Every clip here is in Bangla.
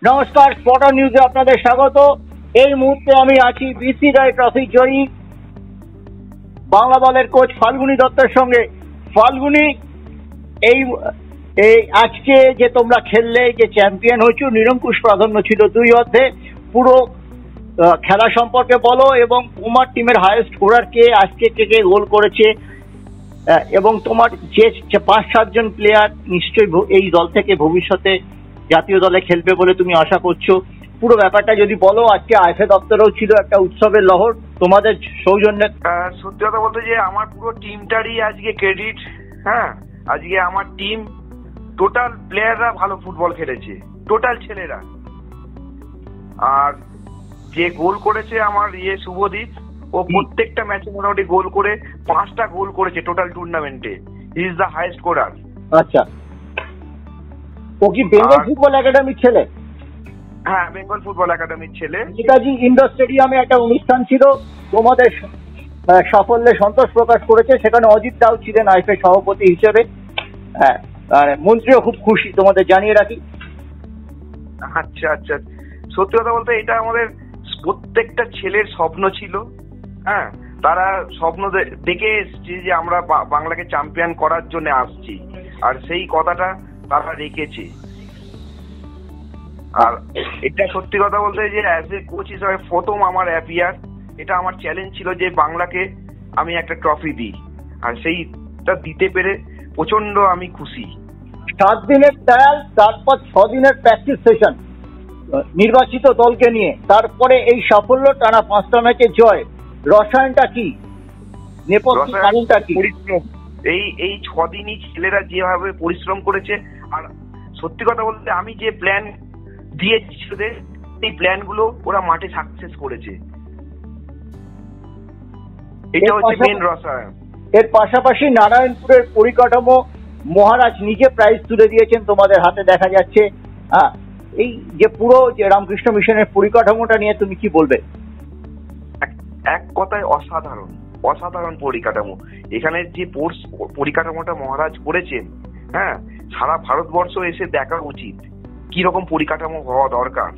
নমস্কার, স্পটার নিউজে আপনাদের স্বাগত। এই মুহূর্তে আমি আছি বিসি রায় ট্রফি জয়ী বাংলা দলের কোচ ফাল্গুনী দত্তের সঙ্গে। ফাল্গুনী, এই এই আজকে যে তোমরা খেললে, যে চ্যাম্পিয়ন হয়েছো, নিরঙ্কুশ প্রাধান্য ছিল দুই অর্ধে। পুরো খেলা সম্পর্কে বলো এবং তোমার টিমের হাইয়েস্ট স্কোরার কে, আজকে কে কে গোল করেছে, এবং তোমার যে 5-7 জন প্লেয়ার নিশ্চয়ই এই দল থেকে ভবিষ্যতে জাতীয় দলে খেলবে বলে তুমি আশা করছো, পুরো ব্যাপারটা যদি বলো। আজকে আইএফএ দপ্তরেও ছিল একটা উৎসবের লহর তোমাদের সৌজন্যে। সত্যি কথা বলতে যে আমার পুরো টিমটারই আজকে ক্রেডিট। হ্যাঁ, আজকে আমার টিম টোটাল প্লেয়াররা ভালো ফুটবল খেলেছে, টোটাল ছেলেরা। আর যে গোল করেছে আমার শুভদীপ, ও প্রত্যেকটা ম্যাচে মোটামুটি গোল করে 5টা গোল করেছে টোটাল টুর্নামেন্টে। He is the highest scorer. আচ্ছা, ও কি বেঙ্গল ফুটবল একাডেমির ছেলে? হ্যাঁ, বেঙ্গল ফুটবল একাডেমির ছেলে। নেতাজি ইন্ডোর স্টেডিয়ামে একটা অনুষ্ঠান ছিল, তোমাদের সাফল্যে সন্তোষ প্রকাশ করেছে। সেখানে অজিত দাও ছিলেন আইএফএ সভাপতি হিসেবে। হ্যাঁ, আর মন্ত্রীও খুব খুশি, তোমাদের জানিয়ে রাখি। আচ্ছা আচ্ছা, সত্যি কথা বলতে এটা আমাদের প্রত্যেকটা ছেলের স্বপ্ন ছিল। হ্যাঁ, তারা স্বপ্ন দেখে এসছে যে আমরা বাংলাকে চ্যাম্পিয়ন করার জন্য আসছি, আর সেই কথাটা তারা রেখেছে। আর এটা সত্যি কথা বলতে যে অ্যাজ এ কোচ হিসাবে প্রথম আমার অ্যাপিয়ার, এটা আমার চ্যালেঞ্জ ছিল যে বাংলাকে আমি একটা ট্রফি দিই, আর সেইটা দিতে পেরে প্রচন্ড আমি খুশি। 7 দিনের ট্রায়াল, তারপর 6 দিনের প্র্যাকটিস সেশন নির্বাচিত দলকে নিয়ে, তারপরে এই সাফল্য, টানা 5টা ম্যাচে জয়। রসায়নটা কি, নেপথ্য কারণটা কি? এই 6 দিনই ছেলেরা যেভাবে পরিশ্রম করেছে। আর সত্যি কথা বলতে আমি যে প্ল্যান দিয়েছি ছেলেদের, এই প্ল্যান গুলো ওরা মাঠে সাকসেস করেছে। এটা হচ্ছে মেন রসায়ন। এর পাশাপাশি নারায়ণপুরের পরিকাঠামো মহারাজ নিজে প্রাইজ তুলে দিয়েছেন তোমাদের হাতে, দেখা যাচ্ছে। এই যে পুরো যে রামকৃষ্ণ মিশনের পরিকাঠামোটা নিয়ে তুমি কি বলবে? এক কথায় অসাধারণ, অসাধারণ পরিকাঠামো। এখানে যে পরিকাঠামোটা মহারাজ করেছেন, হ্যাঁ, সারা ভারতবর্ষ এসে দেখা উচিত কি রকম পরিকাঠামো হওয়া দরকার।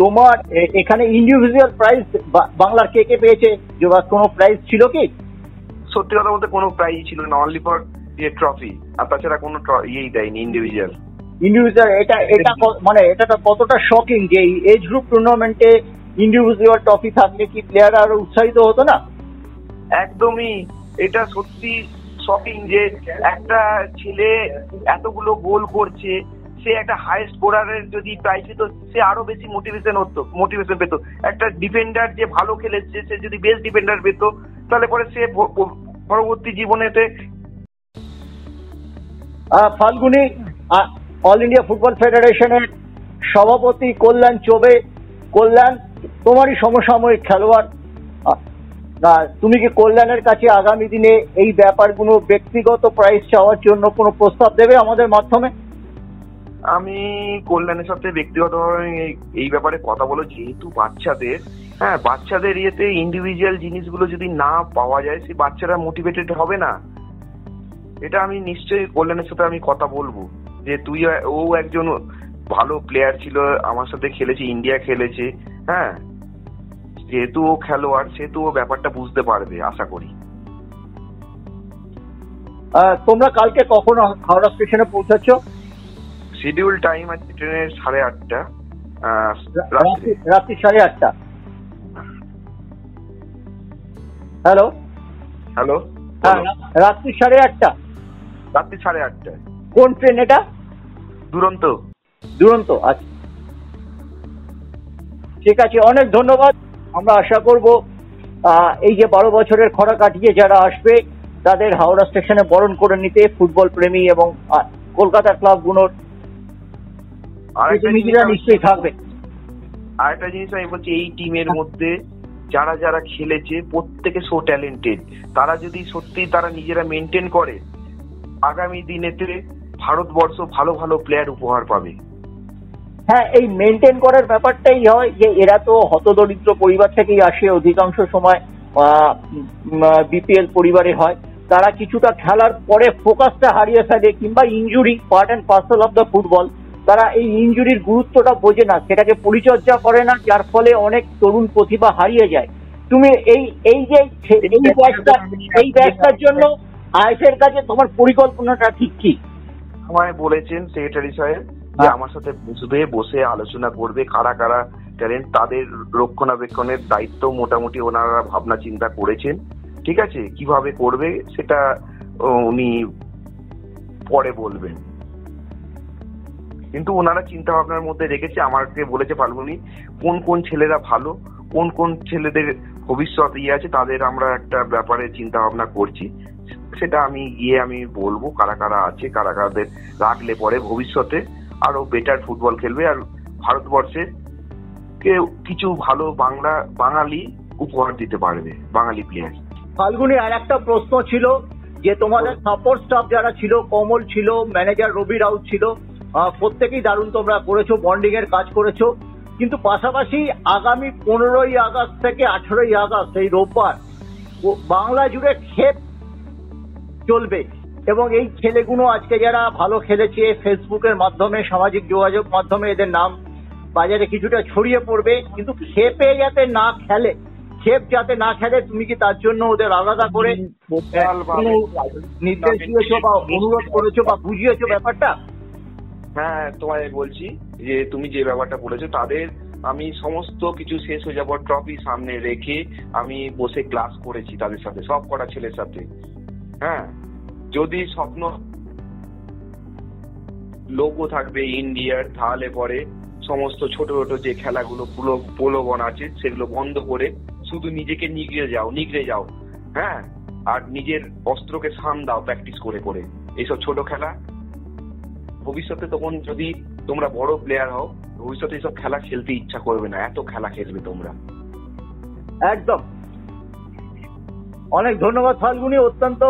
তোমার এখানে ইন্ডিভিজুয়াল প্রাইজ বাংলার কে কে পেয়েছে? কোনো প্রাইজ ছিল কি? সত্যি কথা বলতে কোনো প্রাইজ ছিল না, অনলি ফর ট্রফি, আর তাছাড়া কোনো ইয়েই দেয়নি ইন্ডিভিজুয়াল। এটা মানে এটা কতটা শকিং যে এজ গ্রুপ টুর্নামেন্টে ইন্ডিভিজুয়াল ট্রফি থাকলে কি প্লেয়াররা আরো উৎসাহিত হতো না? একদমই, এটা সত্যি শকিং যে একটা ছেলে এতগুলো গোল করছে, সে একটা হাই স্কোরারের যদি প্রাইজ পেত, সে আরো বেশি মোটিভেশন পেত। একটা ডিফেন্ডার যে ভালো খেলেছে, সে যদি বেস্ট ডিফেন্ডার পেত, তাহলে পরে সে পরবর্তী জীবনেতে। ফাল্গুনী, অল ইন্ডিয়া ফুটবল ফেডারেশনের সভাপতি কল্যাণ চৌবে। কল্যাণ, তোমারই সমসাময়িক খেলোয়াড়, তুমি কি কল্যাণের কাছে আগামী দিনে এই ব্যাপারগুলো, ব্যক্তিগত প্রাইজ চাওয়ার জন্য কোনো প্রস্তাব দেবে আমাদের মাধ্যমে? আমি কল্যাণের সাথে ব্যক্তিগতভাবে এই ব্যাপারে কথা বলো, যেহেতু বাচ্চাদের, হ্যাঁ, বাচ্চাদের ইয়েতে ইন্ডিভিজুয়াল জিনিসগুলো যদি না পাওয়া যায়, সেই বাচ্চারা মোটিভেটেড হবে না। এটা আমি নিশ্চয়ই কল্যাণের সাথে আমি কথা বলবো যে ও একজন ভালো প্লেয়ার ছিল, আমার সাথে খেলেছে, ইন্ডিয়া খেলেছে। হ্যাঁ, যেহেতু ও খেলোয়াড়, সেহেতু ও ব্যাপারটা বুঝতে পারবে আশা করি। তোমরা কালকে কখন হাওড়া স্টেশনে পৌঁছাচ্ছ? শিডিউল টাইম আছে ট্রেনের 8:30, রাত্রি 8:30। হ্যালো হ্যালো, রাত্রি 8:30। রাত্রি 8:30। কোন ট্রেন এটা? দুরন্ত। আচ্ছা, ঠিক আছে, অনেক ধন্যবাদ। আমরা আশা করব এই যে 12 বছরের খরা কাটিয়ে যারা আসবে, তাদের হাওড়া স্টেশনে বরণ করে নিতে ফুটবল প্রেমী এবং কলকাতা ক্লাবগুলোর প্রতিনিধিরা নিশ্চয়ই থাকবে। আরেকটা জিনিস আমি বলছি, এই টিমের মধ্যে যারা যারা খেলেছে প্রত্যেকে সো ট্যালেন্টেড। তারা যদি সত্যি তারা নিজেরা মেনটেন করে, আগামী দিনেতে ভারতবর্ষ ভালো ভালো প্লেয়ার উপহার পাবে। হ্যাঁ, এই মেনটেন করার ব্যাপারটাই হয় যে এরা তো হতদরিদ্র পরিবার থেকেই আসে, অধিকাংশ সময় বিপিএল পরিবারে হয়। তারা কিছুটা খেলার পরে ফোকাসটা হারিয়ে ফেলে, কিংবা injury part and parcel of the football, তারা এই ইনজুরির গুরুত্বটা বোঝে না, সেটাকে পরিচর্যা করে না, যার ফলে অনেক তরুণ প্রতিভা হারিয়ে যায়। তুমি এই ব্যাচটার জন্য আইএফের কাছে তোমার পরিকল্পনাটা ঠিক কি? আমায় বলেছেন সেক্রেটারি সাহেব যে আমার সাথে বসে আলোচনা করবে, কারা কারা ট্যালেন্ট, তাদের রক্ষণাবেক্ষণের দায়িত্ব মোটামুটি ওনারা ভাবনা চিন্তা করেছেন। ঠিক আছে, কিভাবে করবে সেটা উনি পরে বলবেন, কিন্তু ওনারা চিন্তা ভাবনার মধ্যে রেখেছে। আমাকে বলেছে ফাল্গুনি কোন কোন ছেলেরা ভালো, কোন কোন ছেলেদের ভবিষ্যৎ আছে, তাদের আমরা একটা ব্যাপারে চিন্তা ভাবনা করছি। সেটা আমি গিয়ে আমি বলবো কারা কারা আছে, কারা কারাদের রাখলে পরে ভবিষ্যতে আরো বেটার ফুটবল খেলবে, আর ভারতবর্ষে কেউ কিছু ভালো বাঙালি উপহার দিতে পারবে, বাঙালি প্লেয়ার। ফাল্গুনি, আর একটা প্রশ্ন ছিল যে তোমাদের সাপোর্ট স্টাফ যারা ছিল, কমল ছিল, ম্যানেজার রবি রাউত ছিল, প্রত্যেকেই দারুণ তোমরা করেছো, বন্ডিং এর কাজ করেছো, কিন্তু পাশাপাশি আগামী 15ই আগস্ট থেকে 18ই আগস্ট এই রোববার বাংলা জুড়ে খেপ চলবে, এবং এই ছেলেগুলো আজকে যারা ভালো খেলেছে ফেসবুকের মাধ্যমে, সামাজিক যোগাযোগ মাধ্যমে এদের নাম বাজারে কিছুটা ছড়িয়ে পড়বে, কিন্তু খেপে যাতে না খেলে, খেপ যাতে না খেলে, তুমি কি তার জন্য ওদের আলাদা করে নির্দেশ দিয়েছো বা অনুরোধ করেছো বা বুঝিয়েছো ব্যাপারটা? হ্যাঁ, তোমায় বলছি যে তুমি যে ব্যাপারটা বলেছো, তাদের আমি সমস্ত কিছু শেষ হয়ে যাবার ট্রফি সামনে রেখে আমি বসে ক্লাস করেছি তাদের সাথে, সব কটা ছেলের সাথে। হ্যাঁ, যদি স্বপ্ন লোগো থাকবে ইন্ডিয়ার, তাহলে পরে সমস্ত ছোট ছোট যে খেলাগুলো প্রলোভন আছে সেগুলো বন্ধ করে শুধু নিজেকে নিগড়ে যাও। হ্যাঁ, আর নিজের অস্ত্রকে সান দাও প্র্যাকটিস করে করে এইসব ছোট খেলা। ভবিষ্যতে তখন যদি তোমরা বড় প্লেয়ার হও, ভবিষ্যতে এইসব খেলা খেলতে ইচ্ছা করবে না, এত খেলা খেলবে তোমরা। একদম। অনেক ধন্যবাদ ফাল্গুনি, অত্যন্ত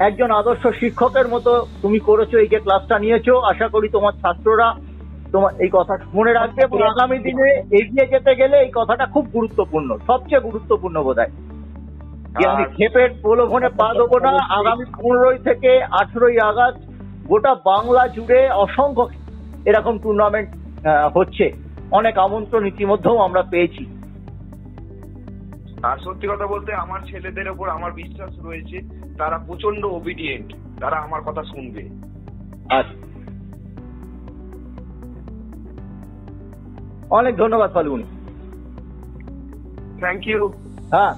একজন আদর্শ শিক্ষকের মতো তুমি করেছো, এই যে ক্লাসটা নিয়েছো। আশা করি তোমার ছাত্ররা তোমার এই কথা মনে রাখবে, এবং আগামী দিনে এগিয়ে যেতে গেলে এই কথাটা খুব গুরুত্বপূর্ণ, সবচেয়ে গুরুত্বপূর্ণ বোধহয়, যে আমি খেপের প্রলোভনে পা দেবো না। আগামী 15 থেকে 18ই আগস্ট গোটা বাংলা জুড়ে অসংখ্য এরকম টুর্নামেন্ট হচ্ছে, অনেক আমন্ত্রণ ইতিমধ্যেও আমরা পেয়েছি। আর সত্যি কথা বলতে আমার ছেলেদের ওপর আমার বিশ্বাস রয়েছে, তারা প্রচন্ড ওবিডিয়েন্ট, তারা আমার কথা শুনবে। আচ্ছা, অনেক ধন্যবাদ ফাল্গুনি। Thank you. হ্যাঁ।